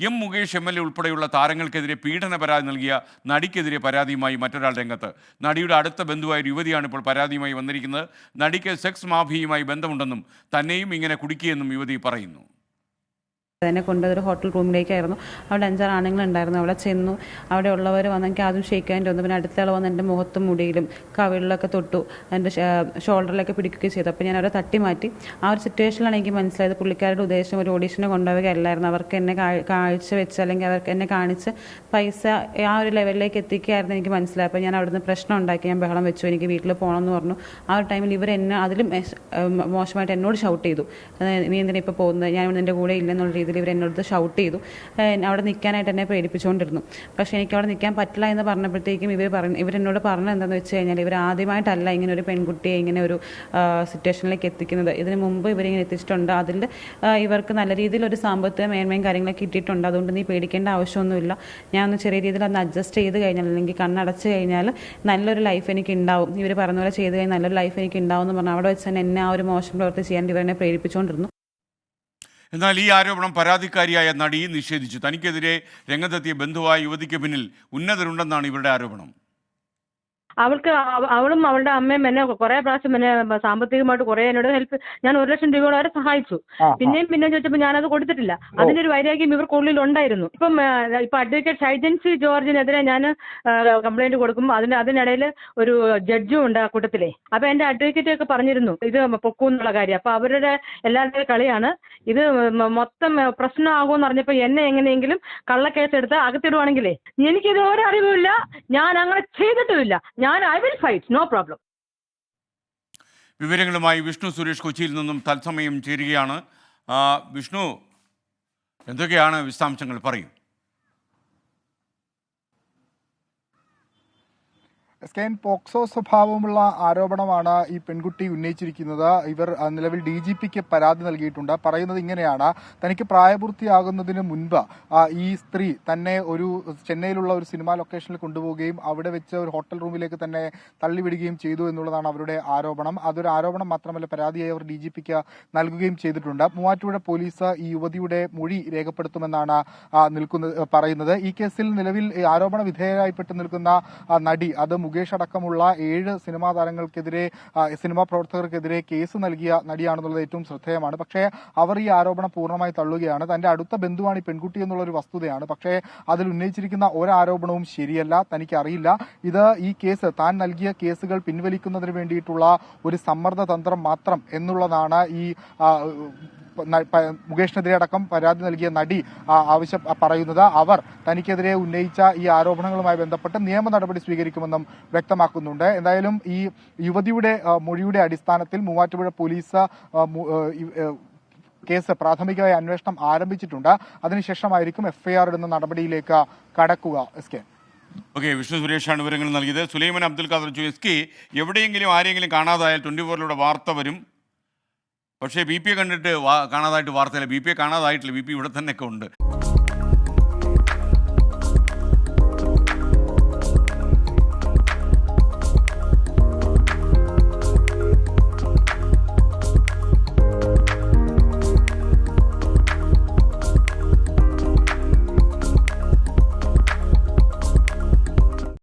M Mukesh M L A ഉൾപ്പെടെയുള്ള താരങ്ങൾക്കെതിരെ പീഡന പരാതി നൽകിയ നടിക്കെതിരെ പരാതിയുമായി മറ്റൊരാൾ രംഗത്ത്. നടിയുടെ അടുത്ത ബന്ധുവായ ഒരു യുവതിയാണ് ഇപ്പോൾ പരാതിയുമായി വന്നിരിക്കുന്നത്. നടിക്ക് സെക്സ് മാഫിയയുമായി ബന്ധമുണ്ടെന്നും തന്നെയും ഇങ്ങനെ കുടുക്കിയെന്നും യുവതി പറയുന്നു. എന്നെ കൊണ്ടൊരു ഹോട്ടൽ റൂമിലേക്കായിരുന്നു. അവിടെ 5-6 ആണുങ്ങളുണ്ടായിരുന്നു. അവിടെ ചെന്നു. അവിടെ ഉള്ളവർ വന്ന് എനിക്ക് ആദ്യം ഷേക്കാൻ തോന്നുന്നു. പിന്നെ അടുത്ത ആൾ വന്ന് എൻ്റെ മുഖത്തും മുടിയിലും കവിളിലൊക്കെ തൊട്ടു, എൻ്റെ ഷോൾഡറിലൊക്കെ പിടിക്കുകയും ചെയ്തു. അപ്പോൾ ഞാൻ അവരെ തട്ടി മാറ്റി. ആ ഒരു സിറ്റുവേഷനിലാണ് എനിക്ക് മനസ്സിലായത് പുള്ളിക്കാരുടെ ഉദ്ദേശം ഒരു ഓഡീഷന് കൊണ്ടുപോവുകയല്ലായിരുന്നു. അവർക്ക് എന്നെ കാഴ്ച വെച്ച് അല്ലെങ്കിൽ അവർക്ക് എന്നെ കാണിച്ച് പൈസ ആ ഒരു ലെവലിലേക്ക് എത്തിക്കുകയായിരുന്നു എനിക്ക് മനസ്സിലായി. അപ്പോൾ ഞാൻ അവിടുന്ന് പ്രശ്നം ഉണ്ടാക്കി. ഞാൻ ബഹളം വെച്ചു. എനിക്ക് വീട്ടിൽ പോകണമെന്ന് പറഞ്ഞു. ആ ഒരു ടൈമിൽ ഇവർ എന്നെ അതിലും മോശമായിട്ട് എന്നോട് ഷൗട്ട് ചെയ്തു. നീ എന്തിനാ ഇപ്പോൾ പോകുന്നത്, ഞാൻ നിൻ്റെ കൂടെ ഇല്ലെന്നുള്ള രീതിയിൽ ഇവർ എന്നോട് ഷൗട്ട് ചെയ്തു. അവിടെ നിൽക്കാനായിട്ട് എന്നെ പ്രേരിപ്പിച്ചുകൊണ്ടിരുന്നു. പക്ഷേ എനിക്ക് അവിടെ നിൽക്കാൻ പറ്റില്ല എന്ന് പറഞ്ഞപ്പോഴത്തേക്കും ഇവരെന്നോട് പറഞ്ഞത് എന്താണെന്ന് വെച്ച് കഴിഞ്ഞാൽ ഇവർ ആദ്യമായിട്ടല്ല ഇങ്ങനെ ഒരു പെൺകുട്ടിയെ ഇങ്ങനെ ഒരു സിറ്റുവേഷനിലേക്ക് എത്തിക്കുന്നത്. ഇതിന് മുമ്പ് ഇവരിങ്ങനെ എത്തിച്ചിട്ടുണ്ട്. അതിൽ ഇവർക്ക് നല്ല രീതിയിൽ ഒരു സാമ്പത്തിക മേന്മയും കാര്യങ്ങളൊക്കെ കിട്ടിയിട്ടുണ്ട്. അതുകൊണ്ട് നീ പേടിക്കേണ്ട ആവശ്യമൊന്നുമില്ല. ഞാൻ ഒന്ന് ചെറിയ രീതിയിൽ ഒന്ന് അഡ്ജസ്റ്റ് ചെയ്ത് കഴിഞ്ഞാൽ അല്ലെങ്കിൽ കണ്ണടച്ച് കഴിഞ്ഞാൽ നല്ലൊരു ലൈഫ് എനിക്ക് ഉണ്ടാവും. ഇവർ പറഞ്ഞ പോലെ ചെയ്ത് കഴിഞ്ഞാൽ നല്ലൊരു ലൈഫ് എനിക്ക് ഉണ്ടാവും എന്ന് പറഞ്ഞു അവിടെ വെച്ച് തന്നെ എന്നെ ആ ഒരു മോശം പ്രവൃത്തി ചെയ്യാൻ ഇവരെന്നെ പ്രേരിപ്പിച്ചുകൊണ്ടിരുന്നു. എന്നാൽ ഈ ആരോപണം പരാതിക്കാരിയായ നടി നിഷേധിച്ചു. തനിക്കെതിരെ രംഗത്തെത്തിയ ബന്ധുവായ യുവതിക്ക് പിന്നിൽ ഉന്നതരുണ്ടെന്നാണ് ഇവരുടെ ആരോപണം. അവളും അവളുടെ അമ്മയും എന്നെ കുറെ പ്രാവശ്യം എന്നെ സാമ്പത്തികമായിട്ട് കുറെ എന്നോട് ഹെൽപ്പ്, ഞാൻ 1,00,000 രൂപയോളം വരെ സഹായിച്ചു. പിന്നെയും ചോദിച്ചപ്പോൾ ഞാനത് കൊടുത്തിട്ടില്ല. അതിന്റെ ഒരു വൈരാഗ്യം ഇവർക്കുള്ളിൽ ഉണ്ടായിരുന്നു. ഇപ്പൊ അഡ്വക്കേറ്റ് ഷൈജൻസി ജോർജിനെതിരെ ഞാൻ കംപ്ലൈന്റ് കൊടുക്കും. അതിനിടയിൽ ഒരു ജഡ്ജും ഉണ്ട് ആ കൂട്ടത്തിലെ. അപ്പൊ എന്റെ അഡ്വക്കേറ്റ് ഒക്കെ പറഞ്ഞിരുന്നു ഇത് പൊക്കൂന്നുള്ള കാര്യം. അപ്പൊ അവരുടെ എല്ലാവരുടെയും കളിയാണ് ഇത്. മൊത്തം പ്രശ്നമാകുമെന്ന് അറിഞ്ഞപ്പോ എന്നെ എങ്ങനെയെങ്കിലും കള്ളക്കേസ് എടുത്ത് അകത്തിടുവാണെങ്കിലേ എനിക്കിത് ഒരു അറിവുമില്ല, ഞാൻ അങ്ങനെ ചെയ്തിട്ടുമില്ല. I will fight, no problem. വിവരങ്ങളുമായി വിഷ്ണു സുരേഷ് കൊച്ചിയിൽ നിന്നും തത്സമയം ചേരുകയാണ്. വിഷ്ണു, എന്തൊക്കെയാണ് വിശദാംശങ്ങൾ പറയും? എസ്കെൻ, പോക്സോ സ്വഭാവമുള്ള ആരോപണമാണ് ഈ പെൺകുട്ടി ഉന്നയിച്ചിരിക്കുന്നത്. ഇവർ നിലവിൽ DGPക്ക് പരാതി നൽകിയിട്ടുണ്ട്. പറയുന്നത് ഇങ്ങനെയാണ്: തനിക്ക് പ്രായപൂർത്തിയാകുന്നതിന് മുൻപ് ഈ സ്ത്രീ തന്നെ ഒരു ചെന്നൈയിലുള്ള ഒരു സിനിമാ ലൊക്കേഷനിൽ കൊണ്ടുപോവുകയും അവിടെ വെച്ച് ഒരു ഹോട്ടൽ റൂമിലേക്ക് തന്നെ തള്ളിവിടുകയും ചെയ്തു എന്നുള്ളതാണ് അവരുടെ ആരോപണം. അതൊരു ആരോപണം മാത്രമല്ല, പരാതിയായി അവർ DGPക്ക് നൽകുകയും ചെയ്തിട്ടുണ്ട്. മൂവാറ്റുപുഴ പോലീസ് ഈ യുവതിയുടെ മൊഴി രേഖപ്പെടുത്തുമെന്നാണ് പറയുന്നത്. ഈ കേസിൽ നിലവിൽ ആരോപണ വിധേയരായിപ്പെട്ട് നിൽക്കുന്ന നടി, അത് മുകേഷ് അടക്കമുള്ള 7 സിനിമാ താരങ്ങൾക്കെതിരെ, സിനിമാ പ്രവർത്തകർക്കെതിരെ കേസ് നൽകിയ നടിയാണെന്നുള്ളത് ഏറ്റവും ശ്രദ്ധേയമാണ്. പക്ഷേ അവർ ഈ ആരോപണം പൂർണ്ണമായി തള്ളുകയാണ്. തന്റെ അടുത്ത ബന്ധുവാണ് ഈ പെൺകുട്ടി എന്നുള്ള ഒരു വസ്തുതയാണ്. പക്ഷേ അതിൽ ഉന്നയിച്ചിരിക്കുന്ന ഒരാരോപണവും ശരിയല്ല, തനിക്കറിയില്ല. ഇത് ഈ കേസ്, താൻ നൽകിയ കേസുകൾ പിൻവലിക്കുന്നതിന് വേണ്ടിയിട്ടുള്ള ഒരു സമ്മർദ്ദ തന്ത്രം മാത്രം എന്നുള്ളതാണ് ഈ മുകേഷിനെതിരെ അടക്കം പരാതി നൽകിയ നടി പറയുന്നത്. അവർ തനിക്കെതിരെ ഉന്നയിച്ച ഈ ആരോപണങ്ങളുമായി ബന്ധപ്പെട്ട് നിയമ നടപടി സ്വീകരിക്കുമെന്നും വ്യക്തമാക്കുന്നുണ്ട്. എന്തായാലും ഈ യുവതിയുടെ മൊഴിയുടെ അടിസ്ഥാനത്തിൽ മൂവാറ്റുപുഴ പോലീസ് കേസ് പ്രാഥമികമായ അന്വേഷണം ആരംഭിച്ചിട്ടുണ്ട്. അതിനുശേഷമായിരിക്കും FIR ഇടുന്ന നടപടിയിലേക്ക് കടക്കുക. എസ്കെ. ഓക്കെ, വിഷ്ണു സുരേഷാണ് വിവരങ്ങൾ നൽകിയത്. സുലൈമാൻ അബ്ദുൽ ഖാദർ ചോദിച്ചു, എവിടെയെങ്കിലും ആരെങ്കിലും കാണാതായാൽ 24 വാർത്ത വരും. പക്ഷേ BP കണ്ടിട്ട് കാണാതായിട്ട് വാർത്തയില്ല. BP കാണാതായിട്ടില്ല. BP ഇവിടെ തന്നെയൊക്കെ ഉണ്ട്.